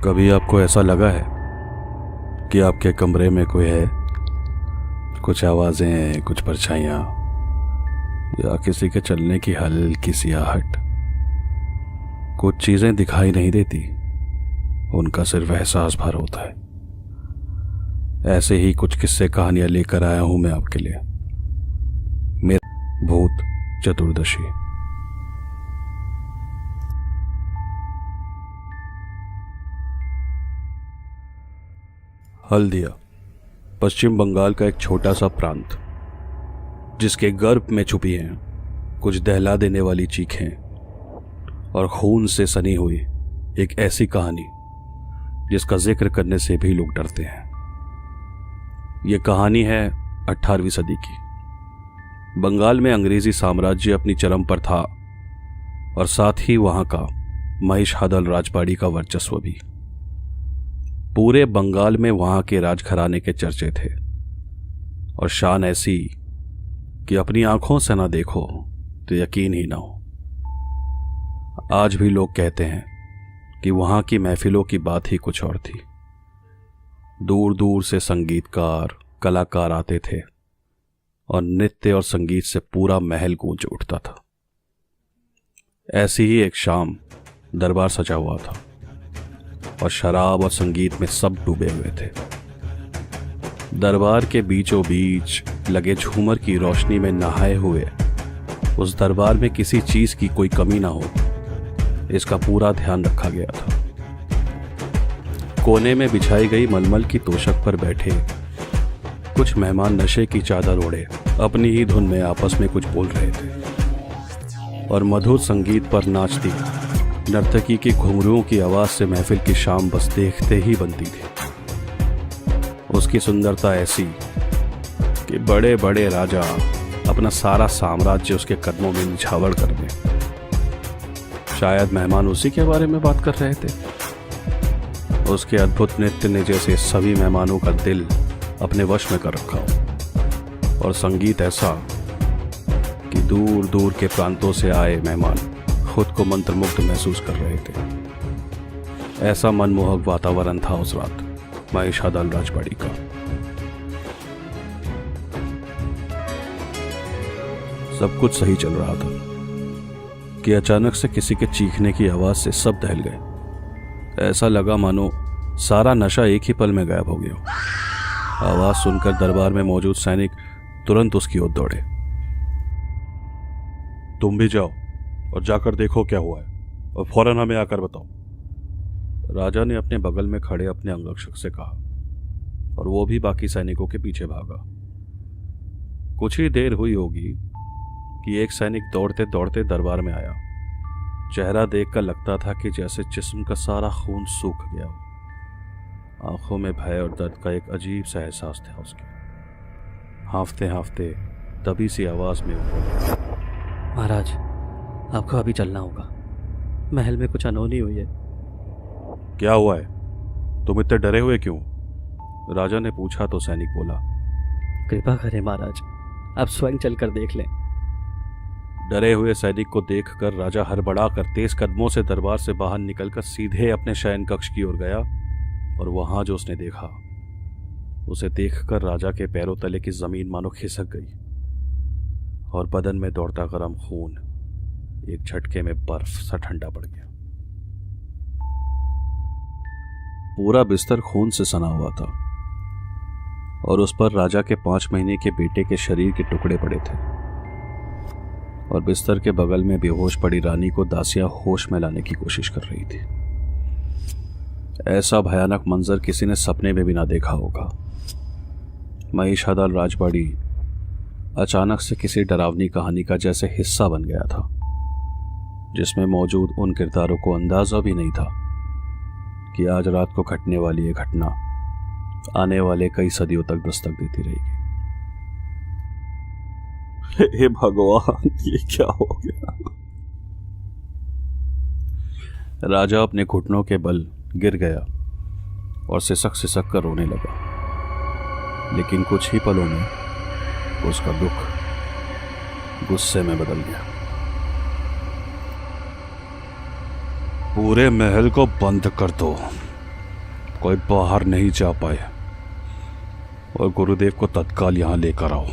कभी आपको ऐसा लगा है कि आपके कमरे में कोई है? कुछ आवाज़ें, कुछ परछाइयाँ, या किसी के चलने की हल्की सी आहट। कुछ चीज़ें दिखाई नहीं देती, उनका सिर्फ एहसास भर होता है। ऐसे ही कुछ किस्से कहानियाँ लेकर आया हूँ मैं आपके लिए। मेरा भूत चतुर्दशी। हल्दिया पश्चिम बंगाल का एक छोटा सा प्रांत, जिसके गर्भ में छुपी हैं कुछ दहला देने वाली चीखें और खून से सनी हुई एक ऐसी कहानी जिसका जिक्र करने से भी लोग डरते हैं। ये कहानी है 18वीं सदी की। बंगाल में अंग्रेजी साम्राज्य अपनी चरम पर था और साथ ही वहां का महिषादल राजवाड़ी का वर्चस्व भी। पूरे बंगाल में वहां के राजघराने के चर्चे थे और शान ऐसी कि अपनी आंखों से ना देखो तो यकीन ही ना हो। आज भी लोग कहते हैं कि वहां की महफिलों की बात ही कुछ और थी। दूर दूर से संगीतकार, कलाकार आते थे और नृत्य और संगीत से पूरा महल गूंज उठता था। ऐसी ही एक शाम दरबार सजा हुआ था और शराब और संगीत में सब डूबे हुए थे। दरबार के बीचों बीच लगे झूमर की रोशनी में नहाए हुए उस दरबार में किसी चीज की कोई कमी ना हो, इसका पूरा ध्यान रखा गया था। कोने में बिछाई गई मलमल की तोशक पर बैठे कुछ मेहमान नशे की चादर ओढ़े अपनी ही धुन में आपस में कुछ बोल रहे थे और मधुर संगीत पर नाचती नर्तकी की घुंघरुओं की आवाज से महफिल की शाम बस देखते ही बनती थी। उसकी सुंदरता ऐसी कि बड़े बड़े राजा अपना सारा साम्राज्य उसके कदमों में निछावर कर दें। शायद मेहमान उसी के बारे में बात कर रहे थे। उसके अद्भुत नृत्य ने जैसे सभी मेहमानों का दिल अपने वश में कर रखा हो और संगीत ऐसा कि दूर दूर के प्रांतों से आए मेहमान खुद को मंत्रमुग्ध महसूस कर रहे थे। ऐसा मनमोहक वातावरण था उस रात महिषादल राजवाड़ी का। सब कुछ सही चल रहा था कि अचानक से किसी के चीखने की आवाज से सब दहल गए। ऐसा लगा मानो सारा नशा एक ही पल में गायब हो गया। आवाज सुनकर दरबार में मौजूद सैनिक तुरंत उसकी ओर दौड़े। तुम भी जाओ और जाकर देखो क्या हुआ है और फौरन हमें आकर बताओ, राजा ने अपने बगल में खड़े अपने अंगरक्षक से कहा और वो भी बाकी सैनिकों के पीछे भागा। कुछ ही देर हुई होगी कि एक सैनिक दौड़ते दौड़ते दरबार में आया। चेहरा देखकर लगता था कि जैसे जिस्म का सारा खून सूख गया हो। आंखों में भय और दर्द का एक अजीब सा एहसास था उसके। हांफते हांफते दबी सी आवाज में बोला, महाराज, आपको अभी चलना होगा। महल में कुछ अनहोनी हुई है। क्या हुआ है? तुम इतने डरे हुए क्यों? राजा ने पूछा तो सैनिक बोला, कृपा करें महाराज, आप स्वयं चलकर देख लें। डरे हुए सैनिक को देखकर राजा हड़बड़ाकर तेज कदमों से दरबार से बाहर निकलकर सीधे अपने शयन कक्ष की ओर गया और वहां जो उसने देखा, उसे देखकर राजा के पैरों तले की जमीन मानो खिसक गई और बदन में दौड़ता गर्म खून एक झटके में बर्फ सा ठंडा पड़ गया। पूरा बिस्तर खून से सना हुआ था और उस पर राजा के 5 महीने के बेटे के शरीर के टुकड़े पड़े थे और बिस्तर के बगल में बेहोश पड़ी रानी को दासियां होश में लाने की कोशिश कर रही थी। ऐसा भयानक मंजर किसी ने सपने में भी ना देखा होगा। महिषादल राजवाड़ी अचानक से किसी डरावनी कहानी का जैसे हिस्सा बन गया था, जिसमें मौजूद उन किरदारों को अंदाजा भी नहीं था कि आज रात को घटने वाली ये घटना आने वाले कई सदियों तक दस्तक देती रहेगी। हे भगवान, ये क्या हो गया? राजा अपने घुटनों के बल गिर गया और सिसक कर रोने लगा। लेकिन कुछ ही पलों में उसका दुख गुस्से में बदल गया। पूरे महल को बंद कर दो, कोई बाहर नहीं जा पाए और गुरुदेव को तत्काल यहां लेकर आओ।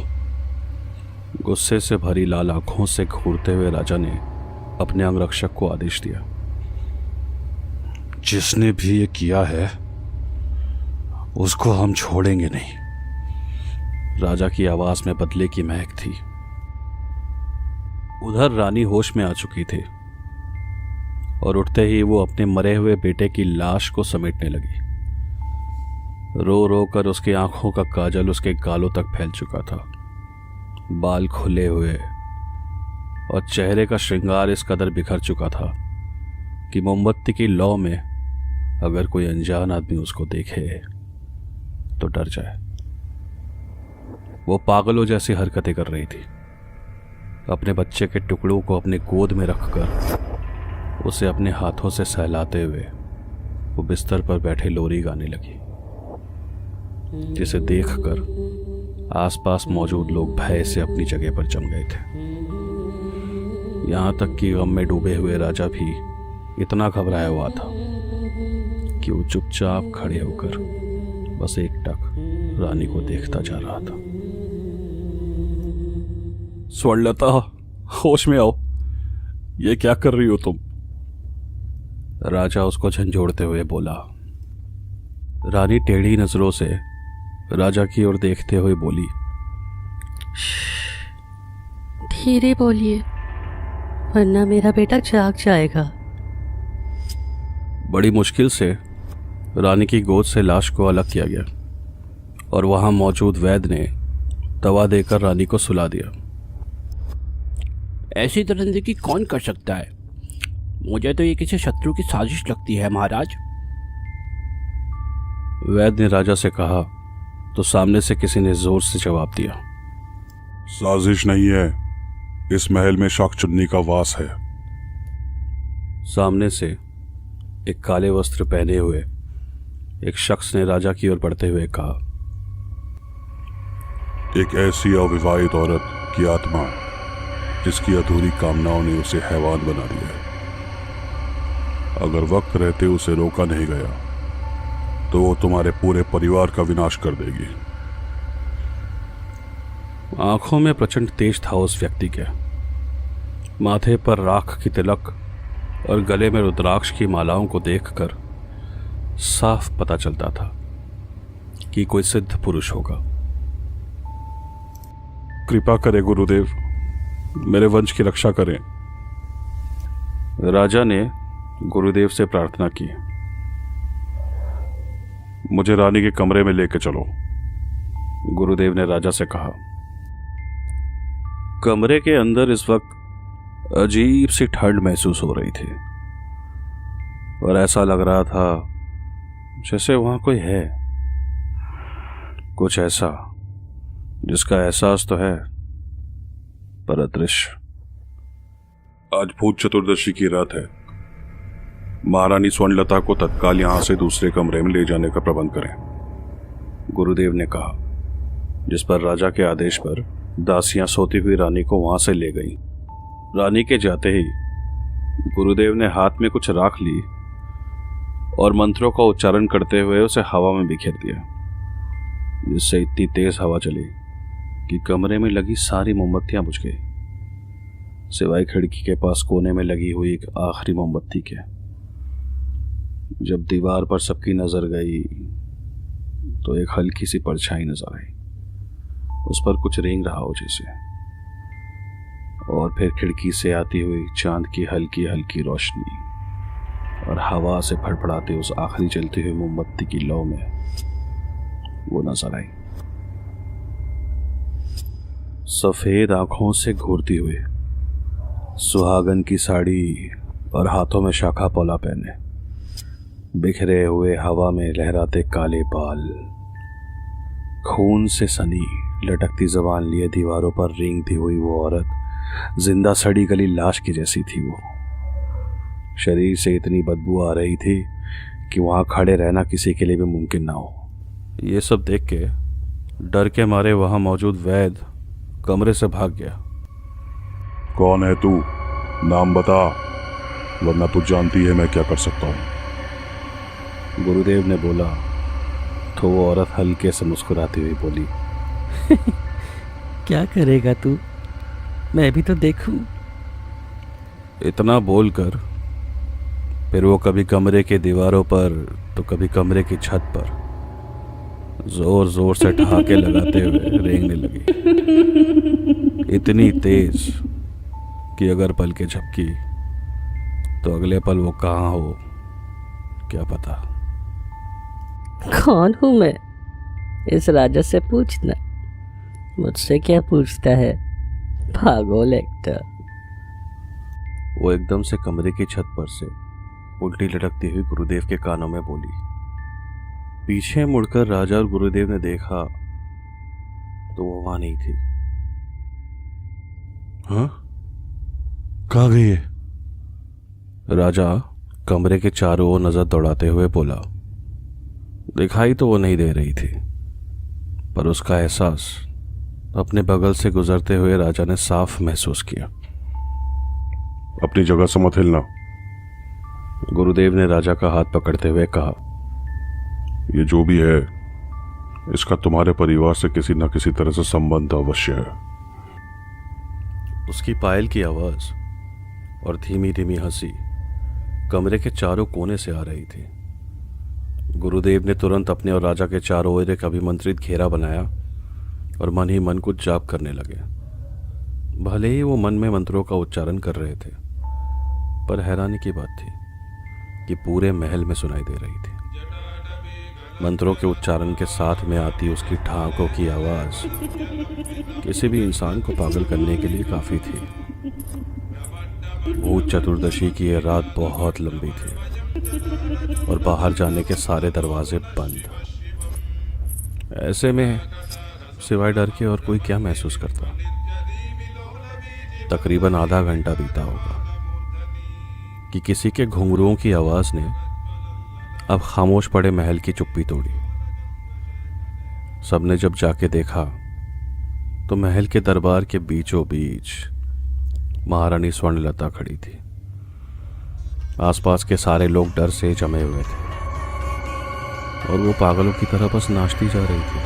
गुस्से से भरी लाल आंखों से घूरते हुए राजा ने अपने अंगरक्षक को आदेश दिया। जिसने भी ये किया है उसको हम छोड़ेंगे नहीं। राजा की आवाज में बदले की महक थी। उधर रानी होश में आ चुकी थी और उठते ही वो अपने मरे हुए बेटे की लाश को समेटने लगी। रो रो कर उसकी आंखों का काजल उसके गालों तक फैल चुका था। बाल खुले हुए और चेहरे का श्रृंगार इस कदर बिखर चुका था कि मोमबत्ती की लौ में अगर कोई अनजान आदमी उसको देखे तो डर जाए। वो पागलों जैसी हरकतें कर रही थी। अपने बच्चे के टुकड़ों को अपने गोद में रखकर उसे अपने हाथों से सहलाते हुए वो बिस्तर पर बैठे लोरी गाने लगी, जिसे देखकर आसपास मौजूद लोग भय से अपनी जगह पर जम गए थे। यहां तक कि गम में डूबे हुए राजा भी इतना घबराया हुआ था कि वो चुपचाप खड़े होकर बस एकटक रानी को देखता जा रहा था। स्वर्णलता, होश में आओ, ये क्या कर रही हो तुम? राजा उसको झंझोड़ते हुए बोला। रानी टेढ़ी नजरों से राजा की ओर देखते हुए बोली, धीरे बोलिए वरना मेरा बेटा जाग जाएगा। बड़ी मुश्किल से रानी की गोद से लाश को अलग किया गया और वहां मौजूद वैद्य ने दवा देकर रानी को सुला दिया। ऐसी दरिंदगी कौन कर सकता है? मुझे तो ये किसी शत्रु की साजिश लगती है महाराज। वैद्य ने राजा से कहा तो सामने से किसी ने जोर से जवाब दिया, साजिश नहीं है, इस महल में शाकचुन्नी का वास है। सामने से एक काले वस्त्र पहने हुए एक शख्स ने राजा की ओर बढ़ते हुए कहा, एक ऐसी अविवाहित औरत की आत्मा जिसकी अधूरी कामनाओं ने उसे हैवान बना दिया है। अगर वक्त रहते उसे रोका नहीं गया तो वो तुम्हारे पूरे परिवार का विनाश कर देगी। आंखों में प्रचंड तेज था उस व्यक्ति के। माथे पर राख की तिलक और गले में रुद्राक्ष की मालाओं को देखकर साफ पता चलता था कि कोई सिद्ध पुरुष होगा। कृपा करें गुरुदेव, मेरे वंश की रक्षा करें। राजा ने गुरुदेव से प्रार्थना की। मुझे रानी के कमरे में लेके चलो। गुरुदेव ने राजा से कहा। कमरे के अंदर इस वक्त अजीब सी ठंड महसूस हो रही थी और ऐसा लग रहा था जैसे वहां कोई है, कुछ ऐसा जिसका एहसास तो है पर अदृश्य। आज भूत चतुर्दशी की रात है। महारानी स्वर्णलता को तत्काल यहां से दूसरे कमरे में ले जाने का प्रबंध करें, गुरुदेव ने कहा, जिस पर राजा के आदेश पर दासियां सोती हुई रानी को वहां से ले गई। रानी के जाते ही गुरुदेव ने हाथ में कुछ राख ली और मंत्रों का उच्चारण करते हुए उसे हवा में बिखेर दिया, जिससे इतनी तेज हवा चली कि कमरे में लगी सारी मोमबत्तियां बुझ गई, सिवाय खिड़की के पास कोने में लगी हुई एक आखिरी मोमबत्ती के। जब दीवार पर सबकी नजर गई तो एक हल्की सी परछाई नजर आई। उस पर कुछ रेंग रहा हो जैसे, और फिर खिड़की से आती हुई चांद की हल्की हल्की रोशनी और हवा से फड़फड़ाते उस आखिरी जलती हुई मोमबत्ती की लौ में वो नजर आई। सफेद आंखों से घूरती हुई, सुहागन की साड़ी और हाथों में शाखा पौला पहने, बिखरे हुए हवा में लहराते काले बाल, खून से सनी लटकती जबान लिए दीवारों पर रेंगती हुई वो औरत जिंदा सड़ी गली लाश की जैसी थी। वो शरीर से इतनी बदबू आ रही थी कि वहां खड़े रहना किसी के लिए भी मुमकिन ना हो। ये सब देख के डर के मारे वहां मौजूद वैद्य कमरे से भाग गया। कौन है तू? नाम बता, वरना तू जानती है मैं क्या कर सकता हूं। गुरुदेव ने बोला तो वो औरत हल्के से मुस्कुराती हुई बोली, क्या करेगा तू? मैं भी तो देखूं। इतना बोलकर फिर वो कभी कमरे के दीवारों पर तो कभी कमरे की छत पर जोर जोर से ठहाके लगाते हुए रेंगने लगी, इतनी तेज कि अगर पलकें झपकी तो अगले पल वो कहाँ हो क्या पता। कौन हूं मैं? इस राजा से पूछना, मुझसे क्या पूछता है? पागल एक्टर। वो एकदम से कमरे की छत पर से उल्टी लटकती हुई गुरुदेव के कानों में बोली। पीछे मुड़कर राजा और गुरुदेव ने देखा तो वो वहां नहीं थी। हाँ, कहाँ गई है? राजा कमरे के चारों ओर नजर दौड़ाते हुए बोला। दिखाई तो वो नहीं दे रही थी, पर उसका एहसास अपने बगल से गुजरते हुए राजा ने साफ महसूस किया। अपनी जगह से मत हिलना। गुरुदेव ने राजा का हाथ पकड़ते हुए कहा। ये जो भी है, इसका तुम्हारे परिवार से किसी न किसी तरह से संबंध अवश्य है। उसकी पायल की आवाज और धीमी धीमी हंसी कमरे के चारों कोने से आ रही थी। गुरुदेव ने तुरंत अपने और राजा के चारों ओर एक अभिमंत्रित घेरा बनाया और मन ही मन कुछ जाप करने लगे। भले ही वो मन में मंत्रों का उच्चारण कर रहे थे, पर हैरानी की बात थी कि पूरे महल में सुनाई दे रही थी। मंत्रों के उच्चारण के साथ में आती उसकी ठहाकों की आवाज किसी भी इंसान को पागल करने के लिए काफी थी। भूत चतुर्दशी की यह रात बहुत लंबी थी और बाहर जाने के सारे दरवाजे बंद। ऐसे में सिवाय डर के और कोई क्या महसूस करता। तकरीबन आधा घंटा बीता होगा कि किसी के घुंघरुओं की आवाज ने अब खामोश पड़े महल की चुप्पी तोड़ी। सबने जब जाके देखा तो महल के दरबार के बीचों बीच महारानी स्वर्णलता खड़ी थी। आसपास के सारे लोग डर से जमे हुए थे और वो पागलों की तरह बस नाचती जा रही थी।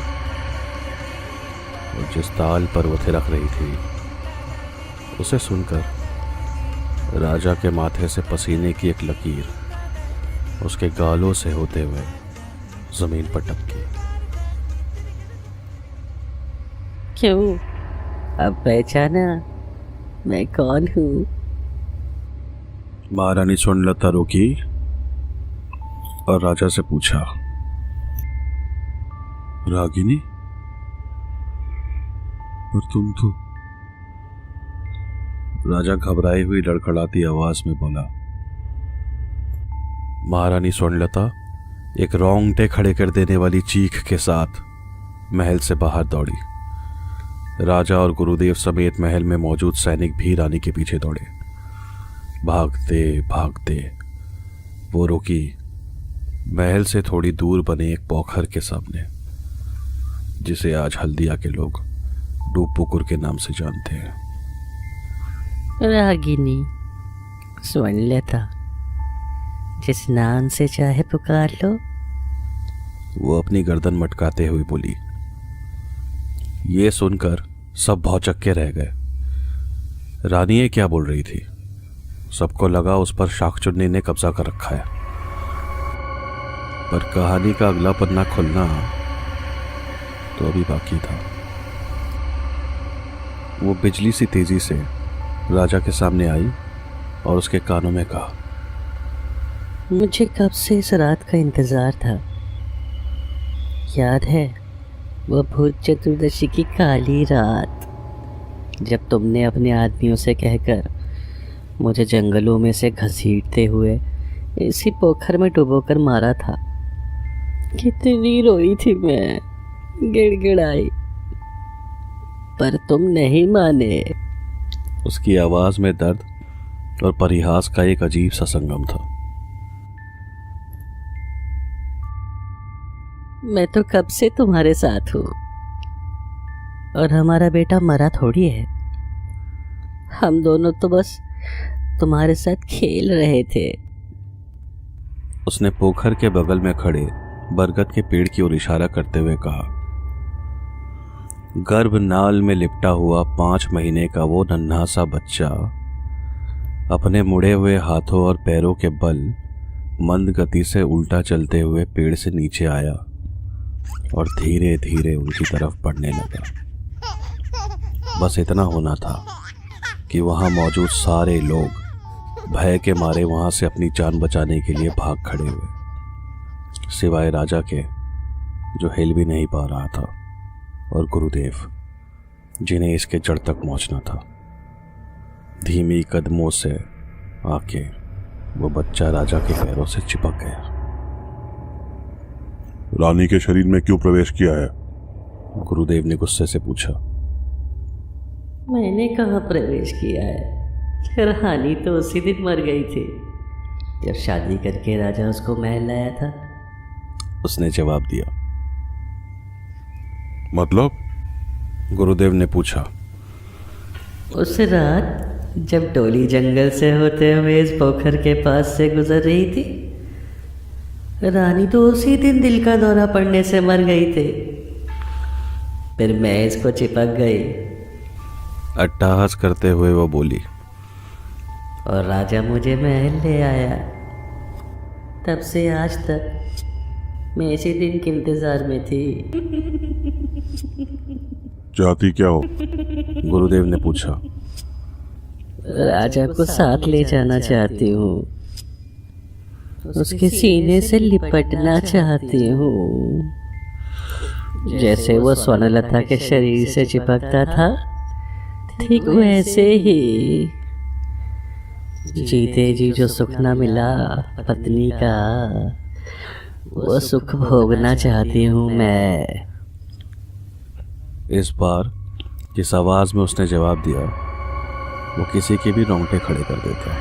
और जिस ताल पर वो थिरक रही थी उसे सुनकर राजा के माथे से पसीने की एक लकीर उसके गालों से होते हुए जमीन पर टपकी। क्यों? अब पहचाना मैं कौन हूँ? महारानी स्वर्णलता रुकी और राजा से पूछा, रागिनी, पर तुम तो। राजा घबराई हुई लड़खड़ाती आवाज में बोला। महारानी स्वर्णलता एक रोंगटे खड़े कर देने वाली चीख के साथ महल से बाहर दौड़ी। राजा और गुरुदेव समेत महल में मौजूद सैनिक भी रानी के पीछे दौड़े। भागते भागते वो रुकी महल से थोड़ी दूर बने एक पोखर के सामने, जिसे आज हल्दिया के लोग डूबपुकुर के नाम से जानते हैं। रागिनी, स्वर्णलता, जिस नाम से चाहे पुकार लो। वो अपनी गर्दन मटकाते हुए बोली। ये सुनकर सब भौचक्के रह गए। रानी ये क्या बोल रही थी? सबको लगा उस पर शाकचुन्नी ने कब्जा कर रखा है। पर कहानी का अगला पन्ना खुलना तो अभी बाकी था। वो बिजली सी तेजी से राजा के सामने आई और उसके कानों में कहा, मुझे कब से इस रात का इंतजार था। याद है वो भूत चतुर्दशी की काली रात, जब तुमने अपने आदमियों से कहकर मुझे जंगलों में से घसीटते हुए इसी पोखर में डुबोकर मारा था। कितनी रोई थी मैं, गिड़गिड़ाई, पर तुम नहीं माने। उसकी आवाज में दर्द और परिहास का एक अजीब सा संगम था। मैं तो कब से तुम्हारे साथ हूँ, और हमारा बेटा मरा थोड़ी है। हम दोनों तो बस तुम्हारे साथ खेल रहे थे। उसने पोखर के बगल में खड़े बरगद के पेड़ की ओर इशारा करते हुए कहा। गर्भनाल में लिपटा हुआ 5 महीने का वो नन्हा सा बच्चा अपने मुड़े हुए हाथों और पैरों के बल मंद गति से उल्टा चलते हुए पेड़ से नीचे आया और धीरे धीरे उनकी तरफ बढ़ने लगा। बस इतना होना था कि वहां मौजूद सारे लोग भय के मारे वहां से अपनी जान बचाने के लिए भाग खड़े हुए, सिवाय राजा के जो हिल भी नहीं पा रहा था, और गुरुदेव जिन्हें इसके जड़ तक पहुंचना था। धीमी कदमों से आके वो बच्चा राजा के पैरों से चिपक गया। रानी के शरीर में क्यों प्रवेश किया है? गुरुदेव ने गुस्से से पूछा। मैंने कहाँ प्रवेश किया है? रानी तो उसी दिन मर गई थी जब शादी करके राजा उसको महल लाया था। उसने जवाब दिया। मतलब? गुरुदेव ने पूछा। उस रात जब डोली जंगल से होते हुए इस पोखर के पास से गुजर रही थी, रानी तो उसी दिन दिल का दौरा पड़ने से मर गई थी। फिर मैं इसको चिपक गई अट्टहास करते हुए वो बोली। और राजा मुझे महल ले आया। तब से आज तक मैं इसी दिन के इंतजार में थी। चाहती क्या हो? गुरुदेव ने पूछा। राजा को साथ ले जाना चाहती हूँ, उसके सीने से लिपटना चाहती हूँ, जैसे वो स्वर्णलता के शरीर से चिपकता था, ठीक वैसे ही। जीते जी जो सुख न मिला पत्नी का, वो सुख भोगना चाहती हूँ मैं। इस बार जिस आवाज में उसने जवाब दिया वो किसी के भी रोंगटे खड़े कर देता।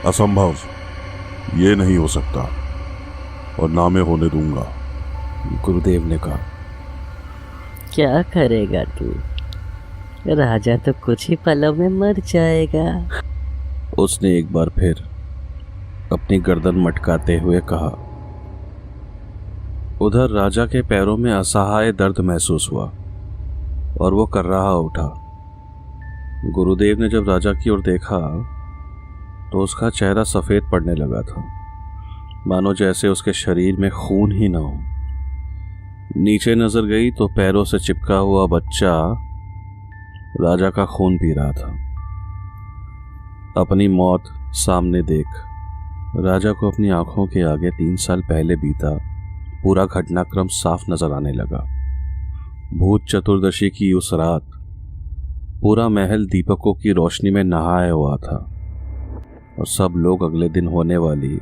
असंभव, ये नहीं हो सकता और ना मैं होने दूंगा, गुरुदेव ने कहा। क्या करेगा तू? राजा तो कुछ ही पलों में मर जाएगा। उसने एक बार फिर अपनी गर्दन मटकाते हुए कहा। उधर राजा के पैरों में असहाय दर्द महसूस हुआ और वो कर्राहा उठा। गुरुदेव ने जब राजा की ओर देखा तो उसका चेहरा सफेद पड़ने लगा था, मानो जैसे उसके शरीर में खून ही ना हो। नीचे नजर गई तो पैरों से चिपका हुआ बच्चा राजा का खून पी रहा था। अपनी मौत सामने देख राजा को अपनी आंखों के आगे 3 साल पहले बीता पूरा घटनाक्रम साफ नजर आने लगा। भूत चतुर्दशी की उस रात पूरा महल दीपकों की रोशनी में नहाया हुआ था और सब लोग अगले दिन होने वाली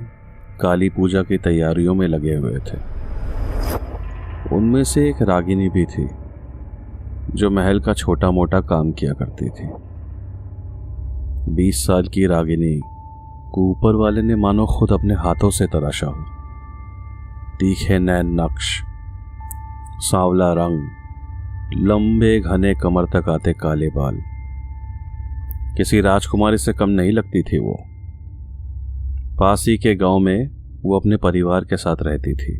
काली पूजा की तैयारियों में लगे हुए थे। उनमें से एक रागिनी भी थी जो महल का छोटा मोटा काम किया करती थी। 20 साल की रागिनी को ऊपर वाले ने मानो खुद अपने हाथों से तराशा हो। तीखे नैन नक्श, सांवला रंग, लंबे घने कमर तक आते काले बाल, किसी राजकुमारी से कम नहीं लगती थी वो। पास ही के गांव में वो अपने परिवार के साथ रहती थी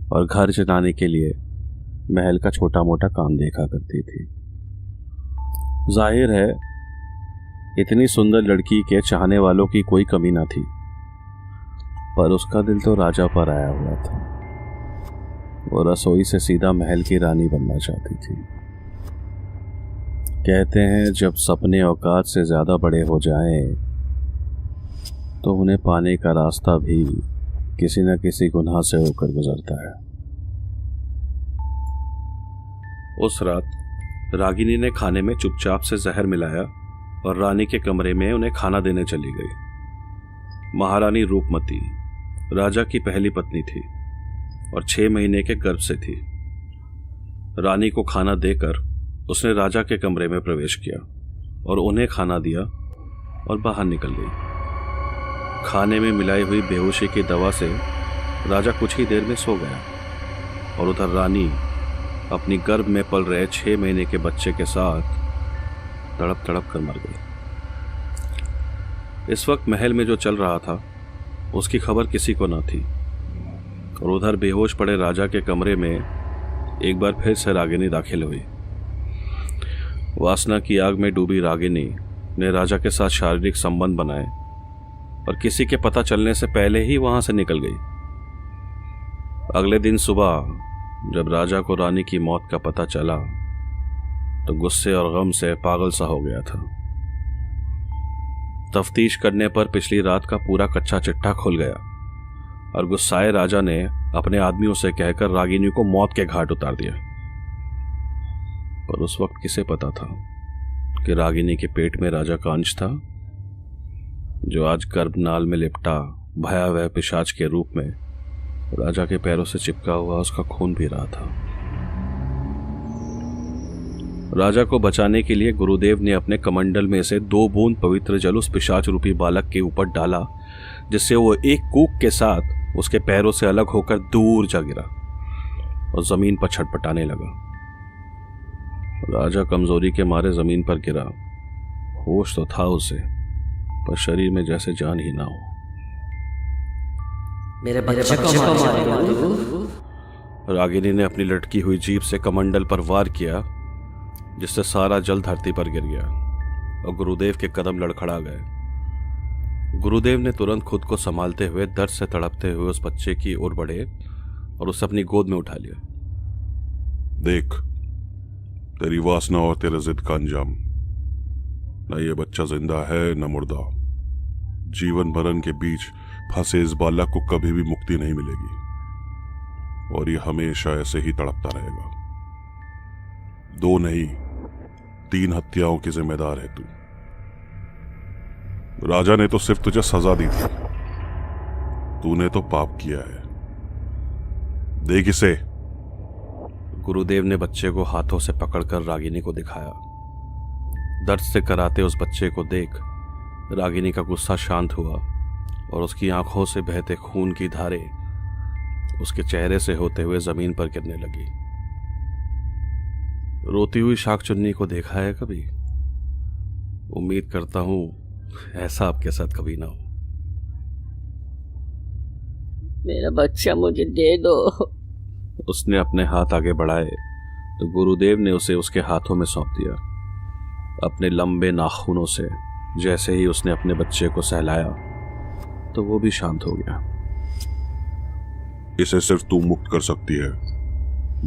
और घर चलाने के लिए महल का छोटा मोटा काम देखा करती थी। जाहिर है इतनी सुंदर लड़की के चाहने वालों की कोई कमी ना थी, पर उसका दिल तो राजा पर आया हुआ था। वो रसोई से सीधा महल की रानी बनना चाहती थी। कहते हैं जब सपने औकात से ज्यादा बड़े हो जाएं तो उन्हें पाने का रास्ता भी किसी न किसी गुनाह से होकर गुजरता है। उस रात रागिनी ने खाने में चुपचाप से जहर मिलाया और रानी के कमरे में उन्हें खाना देने चली गई। महारानी रूपमती राजा की पहली पत्नी थी और 6 महीने के गर्भ से थी। रानी को खाना देकर उसने राजा के कमरे में प्रवेश किया और उन्हें खाना दिया और बाहर निकल गई। खाने में मिलाई हुई बेहोशी की दवा से राजा कुछ ही देर में सो गया और उधर रानी अपनी गर्भ में पल रहे 6 महीने के बच्चे के साथ तड़प तड़प कर मर गई। इस वक्त महल में जो चल रहा था उसकी खबर किसी को ना थी। और उधर बेहोश पड़े राजा के कमरे में एक बार फिर से रागिनी दाखिल हुई। वासना की आग में डूबी रागिनी ने राजा के साथ शारीरिक संबंध बनाए और किसी के पता चलने से पहले ही वहां से निकल गई। अगले दिन सुबह जब राजा को रानी की मौत का पता चला तो गुस्से और गम से पागल सा हो गया था। तफ्तीश करने पर पिछली रात का पूरा कच्चा चिट्ठा खुल गया और गुस्साए राजा ने अपने आदमियों से कहकर रागिनी को मौत के घाट उतार दिया। पर उस वक्त किसे पता था कि रागिनी के पेट में राजा का अंश था, जो आज गर्भनाल में लिपटा भयावह पिशाच के रूप में राजा के पैरों से चिपका हुआ उसका खून पी रहा था। राजा को बचाने के लिए गुरुदेव ने अपने कमंडल में से 2 बूंद पवित्र जल उस पिशाच रूपी बालक के ऊपर डाला, जिससे वो एक कूक के साथ उसके पैरों से अलग होकर दूर जा गिरा और जमीन पर छटपटाने लगा। राजा कमजोरी के मारे जमीन पर गिरा। होश तो था उसे, पर शरीर में जैसे जान ही ना हो। मेरे बच्चे को मारेगा। रागिनी ने अपनी लटकी हुई जीभ से कमंडल पर वार किया, जिससे सारा जल धरती पर गिर गया और गुरुदेव के कदम लड़खड़ा गए। गुरुदेव ने तुरंत खुद को संभालते हुए दर्द से तड़पते हुए उस बच्चे की ओर बढ़े और उसे अपनी गोद में उठा लिया। देख, तेरी वासना और तेरे जिद का अंजाम। न ये बच्चा जिंदा है न मुर्दा। जीवन मरण के बीच फंसे इस बालक को कभी भी मुक्ति नहीं मिलेगी और ये हमेशा ऐसे ही तड़पता रहेगा। 2 नहीं 3 हत्याओं की जिम्मेदार है तू। राजा ने तो सिर्फ तुझे सजा दी थी, तूने तो पाप किया है। देख इसे। गुरुदेव ने बच्चे को हाथों से पकड़कर रागिनी को दिखाया। दर्द से कराते उस बच्चे को देख रागिनी का गुस्सा शांत हुआ और उसकी आंखों से बहते खून की धारें उसके चेहरे से होते हुए जमीन पर गिरने लगी। रोती हुई शाकचुन्नी को देखा है कभी? उम्मीद करता हूं ऐसा आपके साथ कभी ना हो। मेरा बच्चा मुझे दे दो। उसने अपने हाथ आगे बढ़ाए तो गुरुदेव ने उसे उसके हाथों में सौंप दिया। अपने लंबे नाखूनों से जैसे ही उसने अपने बच्चे को सहलाया तो वो भी शांत हो गया। इसे सिर्फ तू मुक्त कर सकती है।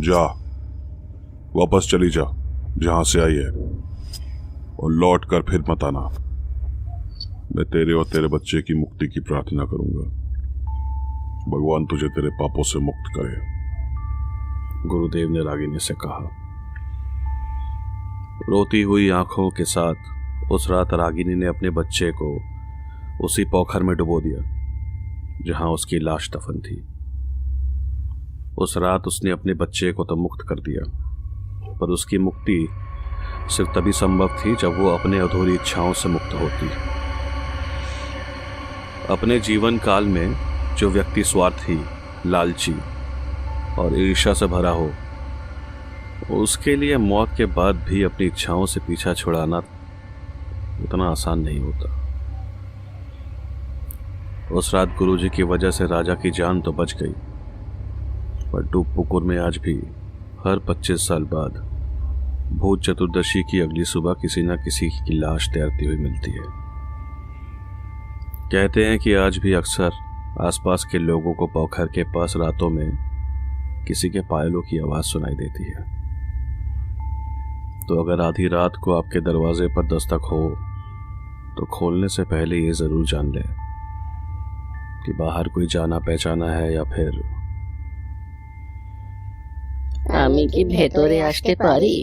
जा, वापस चली जा जहां से आई है और लौट कर फिर मत आना। मैं तेरे और तेरे बच्चे की मुक्ति की प्रार्थना करूंगा। भगवान तुझे तेरे पापों से मुक्त करे। गुरुदेव ने रागिनी से कहा। रोती हुई आंखों के साथ उस रात रागिनी ने अपने बच्चे को उसी पोखर में डुबो दिया जहां उसकी लाश दफन थी। उस रात उसने अपने बच्चे को तो मुक्त कर दिया, पर उसकी मुक्ति सिर्फ तभी संभव थी जब वो अपने अधूरी इच्छाओं से मुक्त होती। अपने जीवन काल में जो व्यक्ति स्वार्थी, लालची और ईर्ष्या से भरा हो, उसके लिए मौत के बाद भी अपनी इच्छाओं से पीछा छुड़ाना उतना आसान नहीं होता। उस रात गुरुजी की वजह से राजा की जान तो बच गई, पर डूबपुकुर में आज भी हर 25 साल बाद भूत चतुर्दशी की अगली सुबह किसी न किसी की लाश तैरती हुई मिलती है। कहते हैं कि आज भी अक्सर आसपास के लोगों को पोखर के पास रातों में किसी के पायलों की आवाज सुनाई देती है। तो अगर आधी रात को आपके दरवाजे पर दस्तक हो तो खोलने से पहले ये जरूर जान लें कि बाहर कोई जाना पहचाना है या फिर আমি কি ভেতরে আসতে পারি?